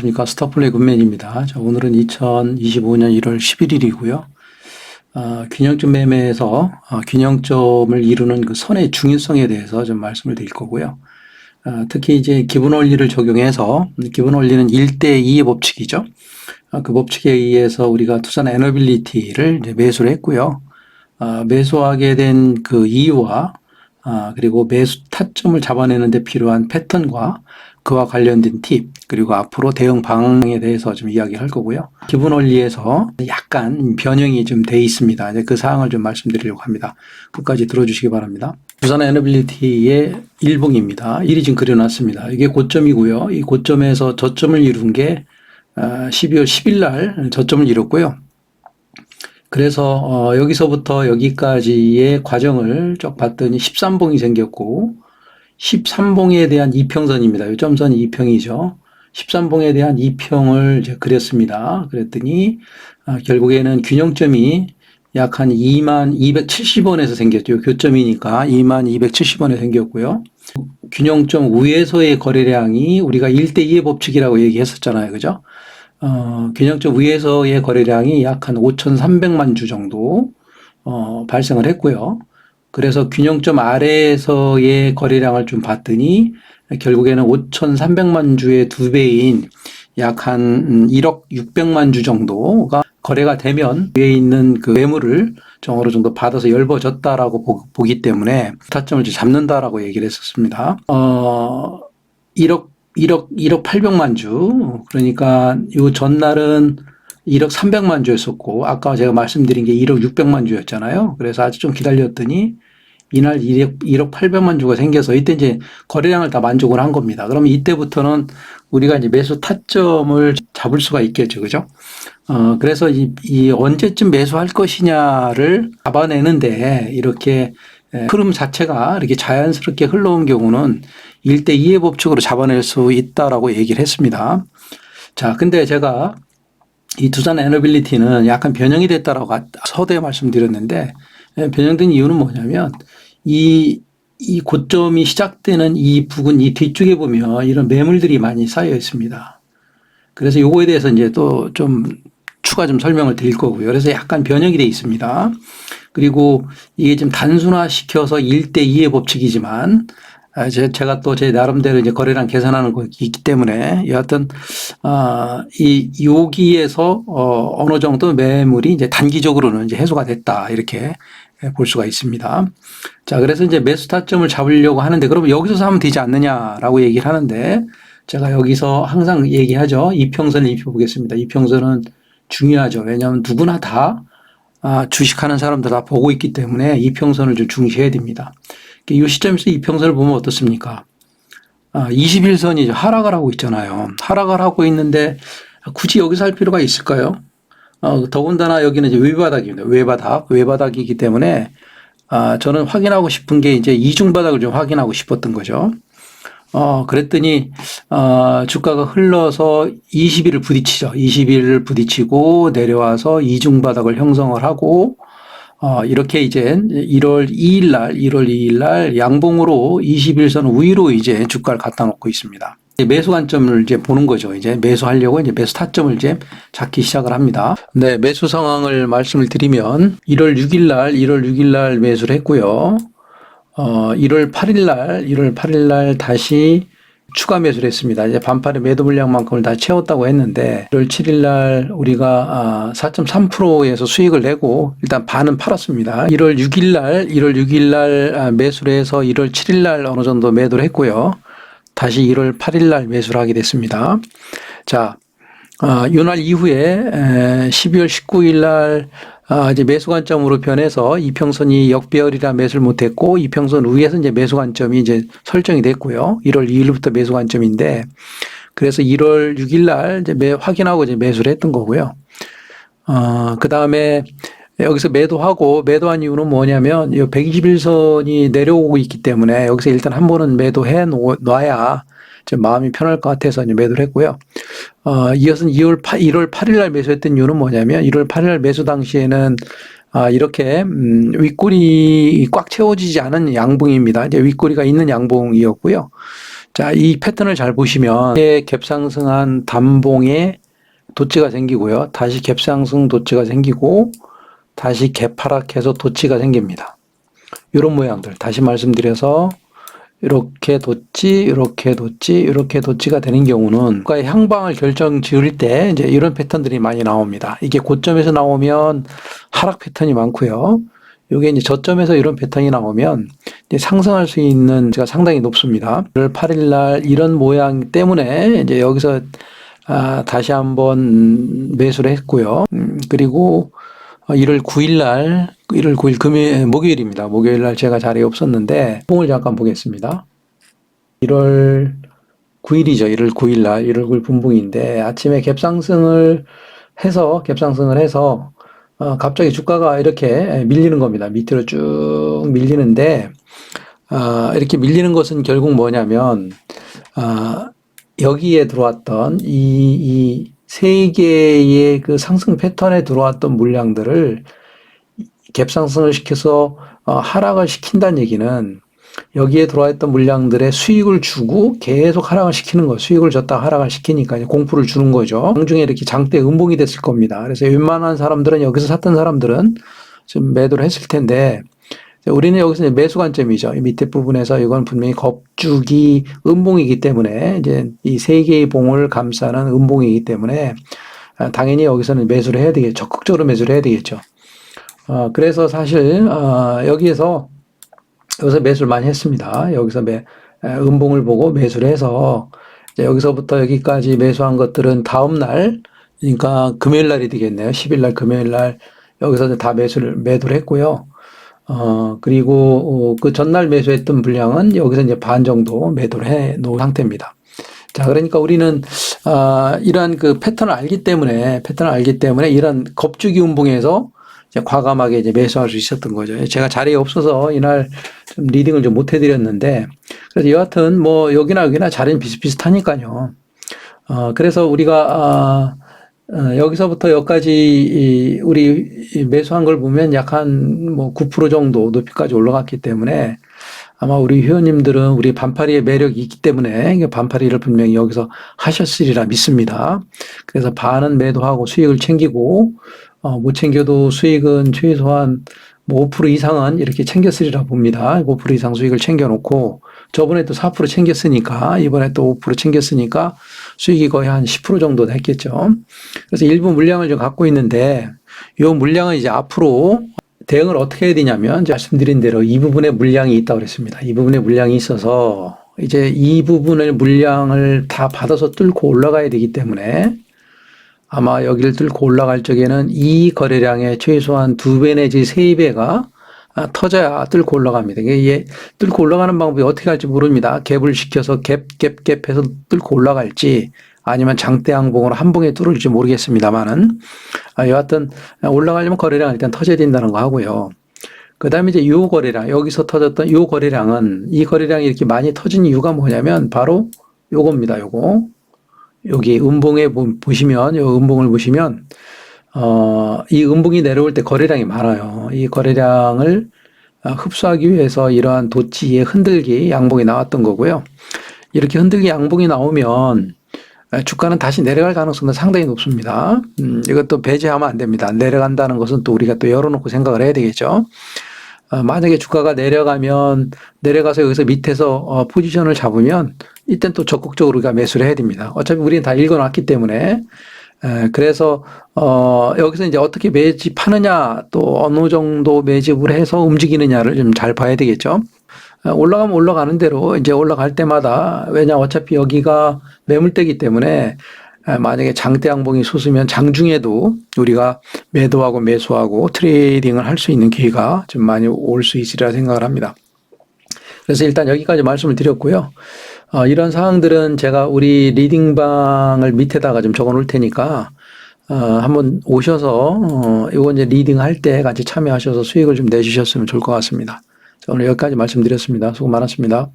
그러니까 스타플레이 굿맨입니다. 자, 오늘은 2025년 1월 11일이고요. 균형점 매매에서 균형점을 이루는 그 선의 중요성에 대해서 좀 말씀을 드릴 거고요. 특히 이제 기본 원리를 적용해서 기본 원리는 1대2의 법칙이죠. 그 법칙에 의해서 우리가 투자 에너빌리티를 이제 매수를 했고요. 매수하게 된 그 이유와 그리고 매수 타점을 잡아내는 데 필요한 패턴과 그와 관련된 팁, 그리고 앞으로 대응 방향에 대해서 좀 이야기할 거고요. 기본 원리에서 약간 변형이 좀 돼 있습니다. 이제 그 사항을 좀 말씀드리려고 합니다. 끝까지 들어주시기 바랍니다. 부산 에너빌리티의 일봉입니다. 일이 지금 그려놨습니다. 이게 고점이고요. 이 고점에서 저점을 이룬 게 12월 10일 날 저점을 이뤘고요. 그래서 여기서부터 여기까지의 과정을 쭉 봤더니 13봉이 생겼고 13봉에 대한 이평선입니다. 이 점선이 이평이죠. 13봉에 대한 이평을 이제 그렸습니다. 그랬더니 결국에는 균형점이 약 한 2270원에서 생겼죠. 교점이니까 2270원에 생겼고요. 균형점 위에서의 거래량이 우리가 1대2의 법칙이라고 얘기했었잖아요. 그죠? 균형점 위에서의 거래량이 약 한 5,300만 주 정도 발생을 했고요. 그래서 균형점 아래에서의 거래량을 좀 봤더니 결국에는 5,300만 주의 2배인 약 한 1억 600만 주 정도가 거래가 되면 위에 있는 그 매물을 좀 어느 정도 받아서 엷어졌다라고 보기 때문에 타점을 잡는다라고 얘기를 했었습니다. 1억 800만 주. 그러니까 요 전날은 1억 300만 주였었고, 아까 제가 말씀드린 게 1억 600만 주였잖아요. 그래서 아주 좀 기다렸더니, 이날 1억 800만 주가 생겨서, 이때 이제 거래량을 다 만족을 한 겁니다. 그러면 이때부터는 우리가 이제 매수 타점을 잡을 수가 있겠죠. 그죠? 그래서 이 언제쯤 매수할 것이냐를 잡아내는데, 이렇게 흐름 자체가 이렇게 자연스럽게 흘러온 경우는 1대2의 법칙으로 잡아낼 수 있다라고 얘기를 했습니다. 자, 근데 제가 이 두산 에너빌리티는 약간 변형이 됐다라고 서두에 말씀드렸는데, 변형된 이유는 뭐냐면, 이 고점이 시작되는 이 부근, 이 뒤쪽에 보면 이런 매물들이 많이 쌓여 있습니다. 그래서 요거에 대해서 이제 또 좀 추가 좀 설명을 드릴 거고요. 그래서 약간 변형이 돼 있습니다. 그리고 이게 좀 단순화시켜서 1대2의 법칙이지만, 제가 또 제 나름대로 이제 거래량 계산하는 거 있기 때문에 여하튼 여기에서 어느 정도 매물이 이제 단기적으로는 이제 해소가 됐다 이렇게 볼 수가 있습니다. 자, 그래서 이제 매수 타점을 잡으려고 하는데 그러면 여기서 사면 되지 않느냐라고 얘기를 하는데 제가 여기서 항상 얘기하죠. 이평선을 입혀보겠습니다. 이평선은 중요하죠. 왜냐하면 누구나 다 주식하는 사람들 다 보고 있기 때문에 이평선을 좀 중시해야 됩니다. 이 시점에서 이평선을 보면 어떻습니까? 21선이 하락을 하고 있잖아요. 하락을 하고 있는데 굳이 여기서 할 필요가 있을까요? 더군다나 여기는 이제 외바닥입니다. 외바닥이기 때문에 저는 확인하고 싶은 게 이제 이중바닥을 좀 확인하고 싶었던 거죠. 그랬더니 주가가 흘러서 20일을 부딪히죠. 20일을 부딪히고 내려와서 이중바닥을 형성을 하고 이렇게 이제 1월 2일 날 양봉으로 21선 위로 이제 주가를 갖다 놓고 있습니다. 매수 관점을 이제 보는 거죠. 이제 매수하려고 이제 매수 타점을 이제 잡기 시작을 합니다. 네, 매수 상황을 말씀을 드리면 1월 6일 날 매수를 했고요. 1월 8일 날 다시 추가 매수를 했습니다. 이제 반팔의 매도 물량만큼을 다 채웠다고 했는데 1월 7일 날 우리가 4.3%에서 수익을 내고 일단 반은 팔았습니다. 1월 6일 날 매수를 해서 1월 7일 날 어느 정도 매도를 했고요. 다시 1월 8일 날 매수를 하게 됐습니다. 자, 이날 이후에 12월 19일 날 이제 매수 관점으로 변해서 이평선이 역배열이라 매수를 못했고 이평선 위에서 이제 매수 관점이 이제 설정이 됐고요. 1월 2일부터 매수 관점인데 그래서 1월 6일 날 이제 확인하고 이제 매수를 했던 거고요. 그 다음에 여기서 매도한 이유는 뭐냐면 이 121선이 내려오고 있기 때문에 여기서 일단 한 번은 매도해 놔야 좀 마음이 편할 것 같아서 이제 매도를 했고요. 이어서 1월 8일 날 매수했던 이유는 뭐냐면 1월 8일 날 매수 당시에는 이렇게 윗골이 꽉 채워지지 않은 양봉입니다. 이제 윗골이가 있는 양봉이었고요. 자, 이 패턴을 잘 보시면 이렇게 갭상승한 단봉에 도치가 생기고요. 다시 갭상승 도치가 생기고 다시 갭하락해서 도치가 생깁니다. 이런 모양들 다시 말씀드려서 이렇게 도치, 이렇게 도치, 이렇게 도치가 되는 경우는 국가의 향방을 결정 지을 때 이제 이런 패턴들이 많이 나옵니다. 이게 고점에서 나오면 하락 패턴이 많고요. 이게 이제 저점에서 이런 패턴이 나오면 이제 상승할 수 있는 가 상당히 높습니다. 1월 8일 날 이런 모양 때문에 이제 여기서 다시 한번 매수를 했고요. 그리고 1월 9일 날, 1월 9일 목요일입니다. 목요일 날 제가 자리에 없었는데, 봉을 잠깐 보겠습니다. 1월 9일이죠. 1월 9일 날, 1월 9일 분봉인데, 아침에 갭상승을 해서, 갑자기 주가가 이렇게 밀리는 겁니다. 밑으로 쭉 밀리는데, 이렇게 밀리는 것은 결국 뭐냐면, 여기에 들어왔던 이 세 개의 그 상승 패턴에 들어왔던 물량들을 갭상승을 시켜서 하락을 시킨다는 얘기는 여기에 들어와 있던 물량들의 수익을 주고 계속 하락을 시키는 거예요. 수익을 줬다가 하락을 시키니까 이제 공포를 주는 거죠. 장중에 이렇게 장대 음봉이 됐을 겁니다. 그래서 웬만한 사람들은 여기서 샀던 사람들은 좀 매도를 했을 텐데 우리는 여기서 이제 매수 관점이죠. 이 밑에 부분에서 이건 분명히 겁주기 음봉이기 때문에 이제 이 세 개의 봉을 감싸는 음봉이기 때문에 당연히 여기서는 매수를 해야 되겠죠. 적극적으로 매수를 해야 되겠죠. 그래서 사실 여기서 매수를 많이 했습니다. 여기서 음봉을 보고 매수를 해서 이제 여기서부터 여기까지 매수한 것들은 다음 날, 그러니까 금요일 날이 되겠네요. 10일 날 금요일 날 여기서 다 매도를 했고요. 그리고 그 전날 매수했던 물량은 여기서 이제 반 정도 매도를 해 놓은 상태입니다. 자, 그러니까 우리는 이러한 그 패턴을 알기 때문에 이런 겁주기 음봉에서 이제 과감하게 이제 매수할 수 있었던 거죠. 제가 자리에 없어서 이날 좀 리딩을 좀 못 해드렸는데, 그래서 여하튼 뭐 여기나 자리는 비슷비슷하니까요. 그래서 우리가 여기서부터 여기까지 우리 매수한 걸 보면 약 한 뭐 9% 정도 높이까지 올라갔기 때문에 아마 우리 회원님들은 우리 반파리의 매력이 있기 때문에 반파리를 분명히 여기서 하셨으리라 믿습니다. 그래서 반은 매도하고 수익을 챙기고 못 챙겨도 수익은 최소한 뭐 5% 이상은 이렇게 챙겼으리라 봅니다. 5% 이상 수익을 챙겨놓고 저번에 또 4% 챙겼으니까 이번에 또 5% 챙겼으니까 수익이 거의 한 10% 정도 됐겠죠. 그래서 일부 물량을 좀 갖고 있는데 이 물량은 이제 앞으로 대응을 어떻게 해야 되냐면 말씀드린 대로 이 부분에 물량이 있다고 그랬습니다. 이 부분에 물량이 있어서 이제 이 부분의 물량을 다 받아서 뚫고 올라가야 되기 때문에 아마 여기를 뚫고 올라갈 적에는 이 거래량의 최소한 2배 내지 3배가 터져야 뚫고 올라갑니다. 이게 뚫고 올라가는 방법이 어떻게 할지 모릅니다. 갭을 시켜서 갭 해서 뚫고 올라갈지 아니면 장대 항봉으로 한 봉에 뚫을지 모르겠습니다만은 여하튼 올라가려면 거래량은 일단 터져야 된다는 거 하고요. 그 다음에 이제 요 거래량, 여기서 터졌던 요 거래량은 이 거래량이 이렇게 많이 터진 이유가 뭐냐면 바로 요겁니다. 요거. 여기 음봉에 보시면, 요 음봉을 보시면, 이 음봉이 내려올 때 거래량이 많아요. 이 거래량을 흡수하기 위해서 이러한 도치의 흔들기 양봉이 나왔던 거고요. 이렇게 흔들기 양봉이 나오면 주가는 다시 내려갈 가능성은 상당히 높습니다. 이것도 배제하면 안 됩니다. 내려간다는 것은 또 우리가 또 열어놓고 생각을 해야 되겠죠. 만약에 주가가 내려가서 여기서 밑에서 포지션을 잡으면 이땐 또 적극적으로 우리가 매수를 해야 됩니다. 어차피 우리는 다 읽어놨기 때문에 그래서 여기서 이제 어떻게 매집하느냐 또 어느 정도 매집을 해서 움직이느냐를 좀 잘 봐야 되겠죠. 올라가면 올라가는 대로 이제 올라갈 때마다 왜냐 어차피 여기가 매물대기 때문에 만약에 장대 양봉이 솟으면 장중에도 우리가 매도하고 매수하고 트레이딩을 할 수 있는 기회가 좀 많이 올 수 있으리라 생각을 합니다. 그래서 일단 여기까지 말씀을 드렸고요. 이런 사항들은 제가 우리 리딩방을 밑에다가 좀 적어 놓을 테니까 한번 오셔서 이거 이제 리딩 할 때 같이 참여하셔서 수익을 좀 내주셨으면 좋을 것 같습니다. 자, 오늘 여기까지 말씀드렸습니다. 수고 많았습니다.